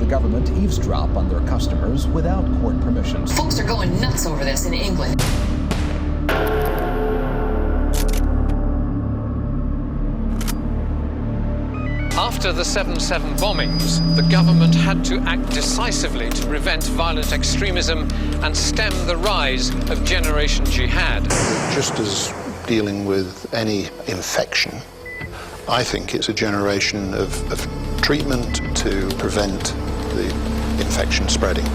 government eavesdrop on their customers without court permissions. Folks are going nuts over this in England. After the 7/7 bombings, the government had to act decisively to prevent violent extremism and stem the rise of Generation Jihad. Just as dealing with any infection, I think it's a generation of treatment to prevent the infection spreading.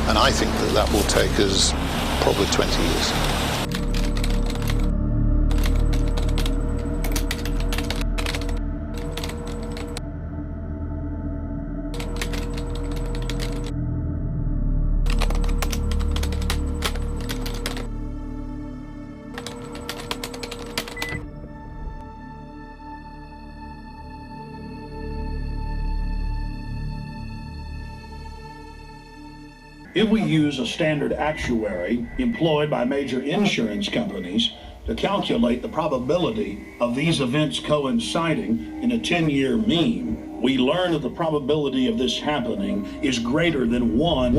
And I think that will take us probably 20 years. If we use a standard actuary employed by major insurance companies to calculate the probability of these events coinciding in a 10-year mean, we learn that the probability of this happening is greater than 1.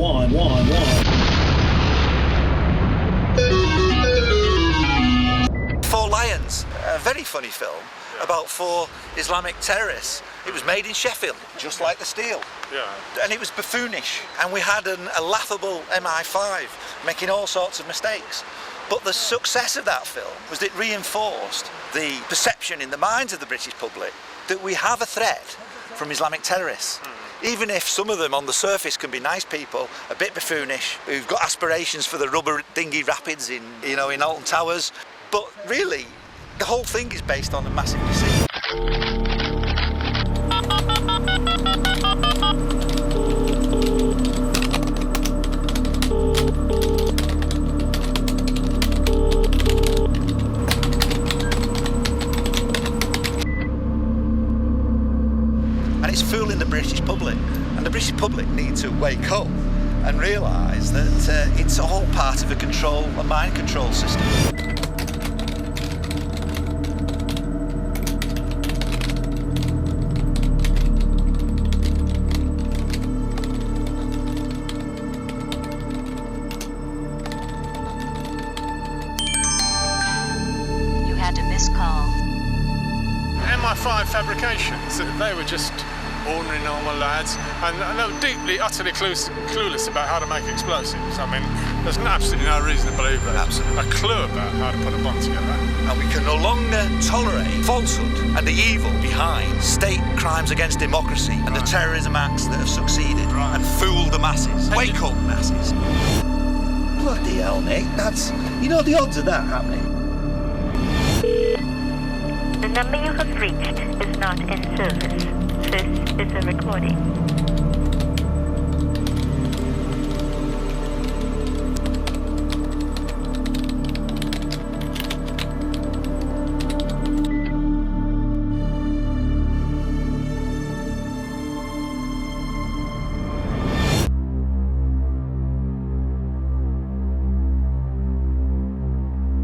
Four Lions, a very funny film about four Islamic terrorists. It was made in Sheffield, just like the steel. Yeah. And it was buffoonish. And we had a laughable MI5 making all sorts of mistakes. But the success of that film was that it reinforced the perception in the minds of the British public that we have a threat from Islamic terrorists. Even if some of them on the surface can be nice people, a bit buffoonish, who've got aspirations for the rubber dinghy rapids in Alton Towers. But really, the whole thing is based on a massive deceit. And it's fooling the British public. And the British public need to wake up and realise that it's all part of a mind control system. MI5 fabrications, they were just ordinary normal lads, and they were deeply, utterly clueless about how to make explosives. I mean, there's absolutely no reason to believe that. Absolutely. A clue about how to put a bomb together. And we can no longer tolerate falsehood and the evil behind state crimes against democracy and the terrorism acts that have succeeded and fooled the masses. Wake up, masses. Bloody hell, Nick, the odds of that happening. The number you have reached is not in service. This is a recording.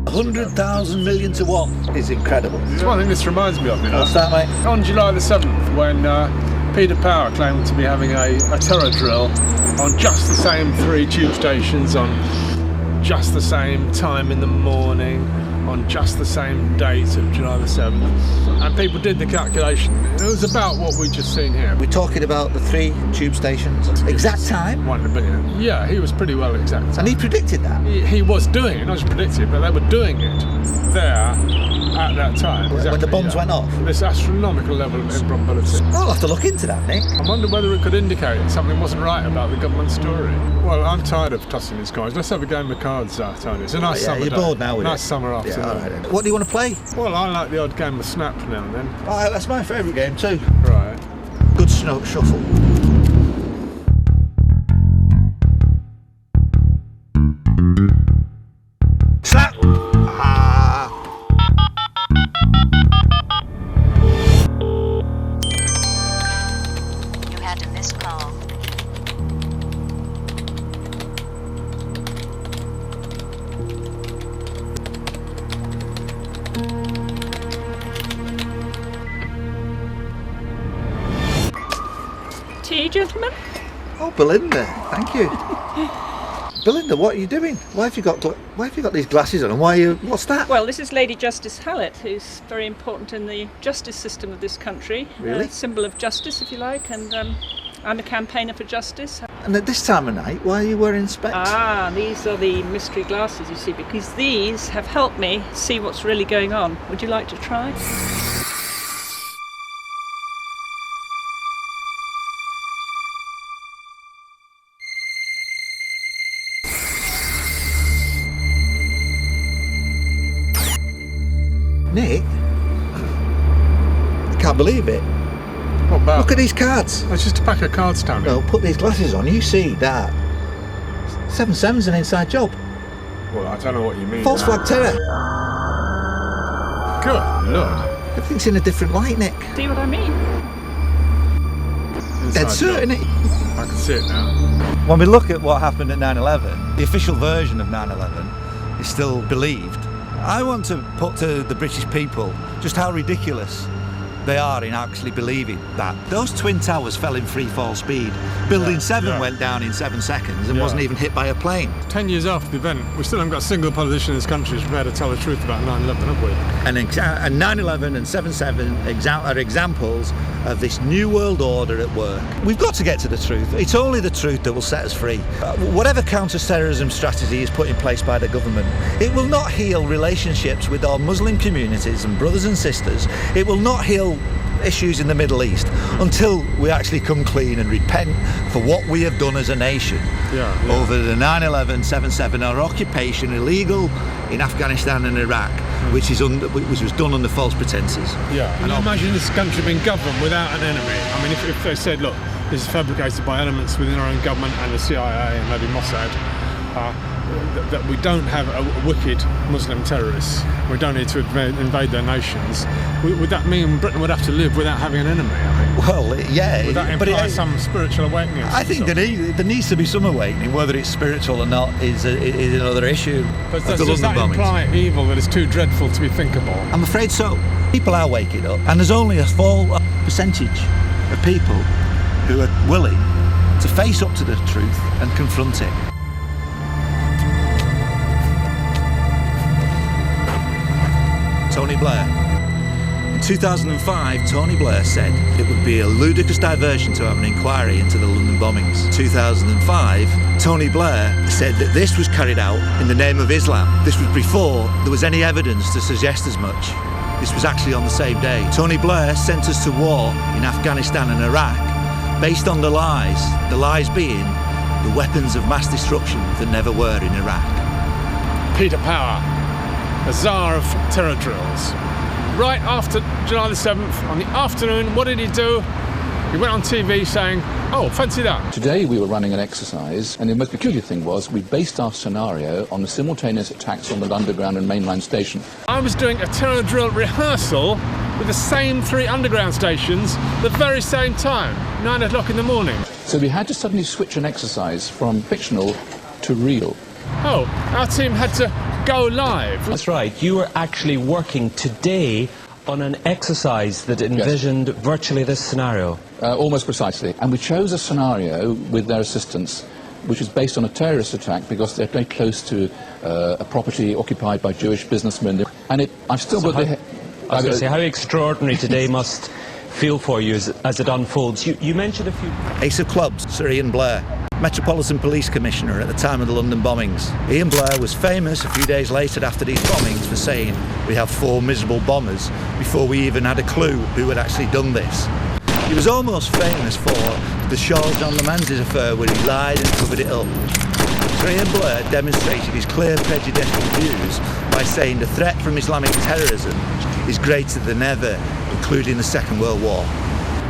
$100,000 million to 1 is incredible. There's one thing this reminds me of, What's that, mate? On July the 7th, when Peter Power claimed to be having a terror drill on just the same 3 tube stations, on just the same time in the morning, on just the same date of July the 7th, and people did the calculation. It was about what we've just seen here. We're talking about the 3 tube stations. Exact time? 1 in a billion. Yeah, he was pretty well exact. And he predicted that? He was doing it, not just predicted, but they were doing it there at that time. Exactly, when the bombs went off? This astronomical level of improbability. I'll have to look into that, Nick. I wonder whether it could indicate something wasn't right about the government story. Well, I'm tired of tossing these coins. Let's have a game of cards, Tony. It's a nice summer you're day. Bored now with nice it. Summer afternoon. Yeah, all right. What do you want to play? Well, I like the odd game of Snap now and then. That's my favourite game too. Right. Good shuffle. Snap! You had a missed call. Tea, gentlemen? Oh, Belinda, thank you. Belinda, what are you doing? Why have you got these glasses on? And what's that? Well, this is Lady Justice Hallett, who's very important in the justice system of this country. Really? A symbol of justice, if you like, and I'm a campaigner for justice. And at this time of night, why are you wearing specs? Ah, these are the mystery glasses, you see, because these have helped me see what's really going on. Would you like to try? Nick, I can't believe it. What about? Look at these cards. It's just a pack of cards, Tony. No, put these glasses on, you see that. 7-7's an inside job. Well, I don't know what you mean. False flag terror. Good Lord. Everything's in a different light, Nick. See what I mean? Dead certain, Nick. I can see it now. When we look at what happened at 9/11, the official version of 9/11 is still believed. I want to put to the British people just how ridiculous they are in actually believing that. Those twin towers fell in free fall speed. Building 7 went down in 7 seconds and wasn't even hit by a plane. 10 years after the event, we still haven't got a single politician in this country who's prepared to tell the truth about 9/11, have we? And 9/11 and 7/7 are examples of this new world order at work. We've got to get to the truth. It's only the truth that will set us free. Whatever counter-terrorism strategy is put in place by the government, it will not heal relationships with our Muslim communities and brothers and sisters. It will not heal issues in the Middle East until we actually come clean and repent for what we have done as a nation over the 9/11, 7/7, our occupation illegal in Afghanistan and Iraq, which was done under false pretenses. Yeah, and imagine this country being governed without an enemy. I mean, if they said, look, this is fabricated by elements within our own government and the CIA and maybe Mossad, that we don't have a wicked Muslim terrorists, we don't need to invade their nations, would that mean Britain would have to live without having an enemy, I think? Well, yeah. Would that imply some spiritual awakening? I think there needs to be some awakening. Whether it's spiritual or not is another issue. But does that imply evil that is too dreadful to be thinkable? I'm afraid so. People are waking up, and there's only a small percentage of people who are willing to face up to the truth and confront it. Tony Blair. In 2005, Tony Blair said it would be a ludicrous diversion to have an inquiry into the London bombings. In 2005, Tony Blair said that this was carried out in the name of Islam. This was before there was any evidence to suggest as much. This was actually on the same day. Tony Blair sent us to war in Afghanistan and Iraq based on the lies being the weapons of mass destruction that never were in Iraq. Peter Power, the czar of terror drills. Right after July the 7th, on the afternoon, what did he do? He went on TV saying, oh, fancy that. Today we were running an exercise, and the most peculiar thing was we based our scenario on the simultaneous attacks on the Underground and mainline station. I was doing a terror drill rehearsal with the same 3 underground stations the very same time, 9 o'clock in the morning. So we had to suddenly switch an exercise from fictional to real. Oh, our team had to go live. That's right. You were actually working today on an exercise that envisioned virtually this scenario. Almost precisely. And we chose a scenario with their assistance which is based on a terrorist attack because they're very close to a property occupied by Jewish businessmen. And I've still got the... I was going to say, how extraordinary today must feel for you as it unfolds. You mentioned a few... Ace of Clubs, Sir Ian Blair, Metropolitan Police Commissioner at the time of the London bombings. Ian Blair was famous a few days later after these bombings for saying we have 4 miserable bombers before we even had a clue who had actually done this. He was almost famous for the Charles John Manz's affair where he lied and covered it up. Sir Ian Blair demonstrated his clear prejudicial views by saying the threat from Islamic terrorism is greater than ever, including the Second World War.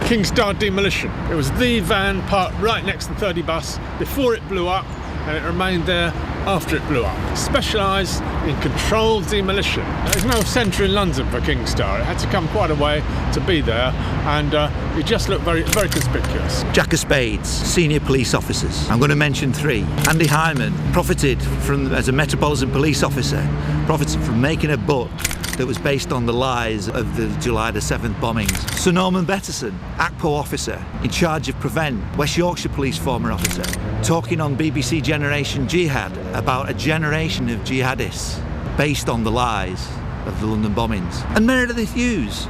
Kingstar demolition. It was the van parked right next to the 30 bus before it blew up, and it remained there after it blew up. Specialised in controlled demolition. There's no centre in London for Kingstar. It had to come quite a way to be there, and it just looked very, very conspicuous. Jack of Spades, senior police officers. I'm going to mention 3. Andy Hyman profited from, as a Metropolitan Police officer, profited from making a book that was based on the lies of the July the 7th bombings. Sir Norman Betterson, ACPO officer in charge of Prevent, West Yorkshire Police former officer, talking on BBC Generation Jihad about a generation of jihadists based on the lies of the London bombings. And Meredith Hughes,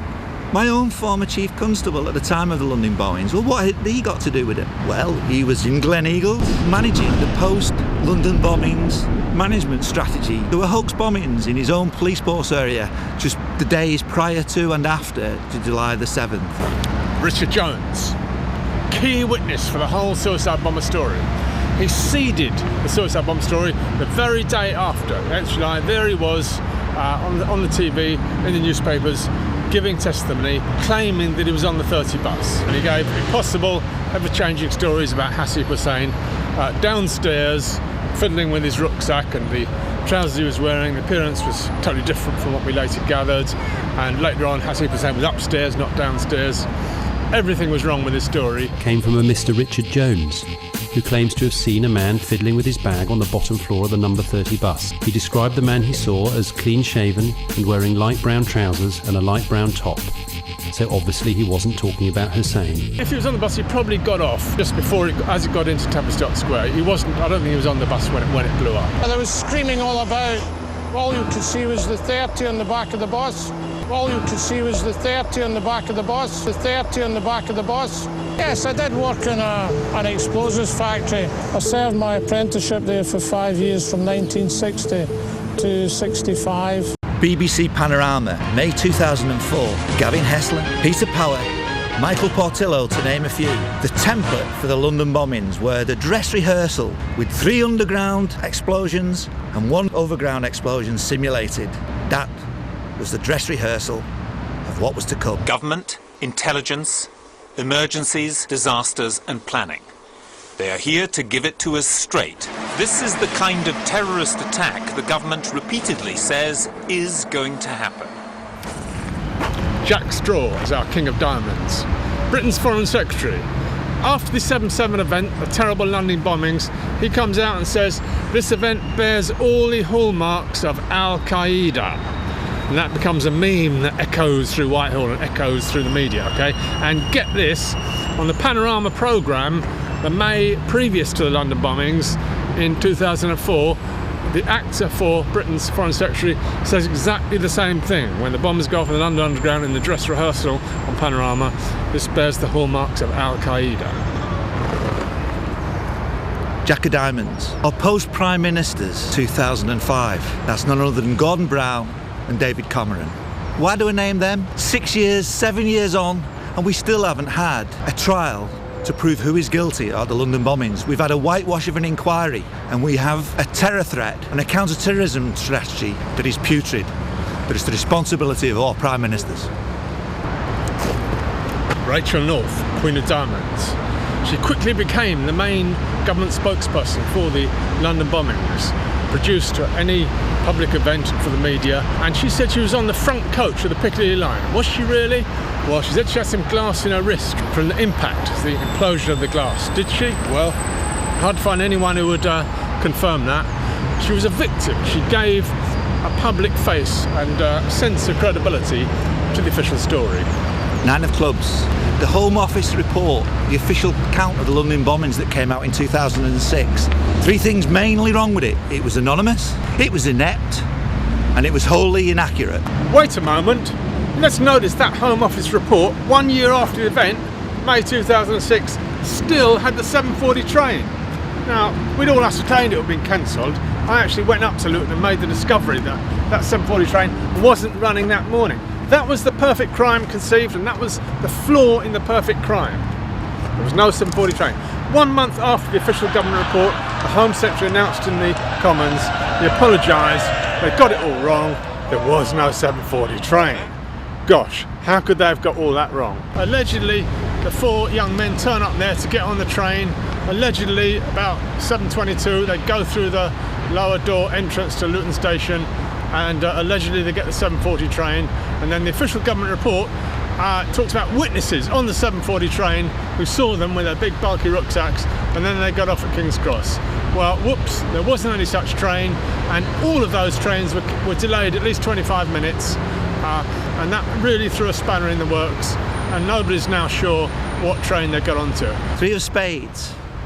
my own former chief constable at the time of the London bombings, well, what had he got to do with it? Well, he was in Gleneagles managing the post-London bombings management strategy. There were hoax bombings in his own police force area just the days prior to and after July the 7th. Richard Jones, key witness for the whole suicide bomber story. He seeded the suicide bomber story the very day after. Actually, there he was on the TV, in the newspapers, giving testimony, claiming that he was on the 30 bus. And he gave impossible, ever-changing stories about Hasib Hussain downstairs, fiddling with his rucksack, and the trousers he was wearing, the appearance was totally different from what we later gathered. And later on, Hasib Hussain was upstairs, not downstairs. Everything was wrong with his story. Came from a Mr. Richard Jones, who claims to have seen a man fiddling with his bag on the bottom floor of the number 30 bus. He described the man he saw as clean-shaven and wearing light brown trousers and a light brown top. So obviously he wasn't talking about Hussain. If he was on the bus, he probably got off just before, as it got into Tavistock Square. He wasn't. I don't think he was on the bus when it blew up. There was screaming all about. All you could see was the 30 on the back of the bus. All you could see was the 30 on the back of the bus. The 30 on the back of the bus. Yes, I did work in an explosives factory. I served my apprenticeship there for 5 years, from 1960 to 65. BBC Panorama, May 2004. Gavin Hessler, Peter Power, Michael Portillo, to name a few. The template for the London bombings were the dress rehearsal with 3 underground explosions and 1 overground explosion simulated. That was the dress rehearsal of what was to come. Government, intelligence, emergencies, disasters and planning. They are here to give it to us straight. This is the kind of terrorist attack the government repeatedly says is going to happen. Jack Straw is our King of Diamonds, Britain's Foreign Secretary. After the 7/7 event, the terrible London bombings, he comes out and says this event bears all the hallmarks of al-Qaeda. And that becomes a meme that echoes through Whitehall and echoes through the media, okay? And get this, on the Panorama programme, the May previous to the London bombings in 2004, the actor for Britain's Foreign Secretary says exactly the same thing. When the bombers go off in the London Underground in the dress rehearsal on Panorama, this bears the hallmarks of al-Qaeda. Jack of Diamonds, our post-Prime Ministers, 2005. That's none other than Gordon Brown and David Cameron. Why do I name them? 6 years, 7 years on, and we still haven't had a trial to prove who is guilty of the London bombings. We've had a whitewash of an inquiry, and we have a terror threat and a counter-terrorism strategy that is putrid, but it's the responsibility of all Prime Ministers. Rachel North, Queen of Diamonds. She quickly became the main government spokesperson for the London bombings, produced any public event for the media, and she said she was on the front coach of the Piccadilly line. Was she really? Well, she said she had some glass in her wrist from the impact, the implosion of the glass. Did she? Well, hard to find anyone who would confirm that. She was a victim. She gave a public face and a sense of credibility to the official story. 9 of Clubs, the Home Office report, the official count of the London bombings that came out in 2006. 3 things mainly wrong with it. It was anonymous, it was inept, and it was wholly inaccurate. Wait a moment. Let's notice that Home Office report, 1 year after the event, May 2006, still had the 7:40 train. Now, we'd all ascertained it had been cancelled. I actually went up to Luton and made the discovery that that 7:40 train wasn't running that morning. That was the perfect crime conceived, and that was the flaw in the perfect crime. There was no 7:40 train. 1 month after the official government report, the Home Secretary announced in the Commons, he apologised, they got it all wrong, there was no 7:40 train. Gosh, how could they have got all that wrong? Allegedly, the 4 young men turn up there to get on the train. Allegedly, about 7:22, they go through the lower door entrance to Luton Station, and allegedly they get the 7:40 train. And then the official government report talks about witnesses on the 7:40 train who saw them with their big bulky rucksacks, and then they got off at King's Cross. Well, whoops, there wasn't any such train, and all of those trains were delayed at least 25 minutes. and that really threw a spanner in the works, and nobody's now sure what train they got onto. 3 of spades.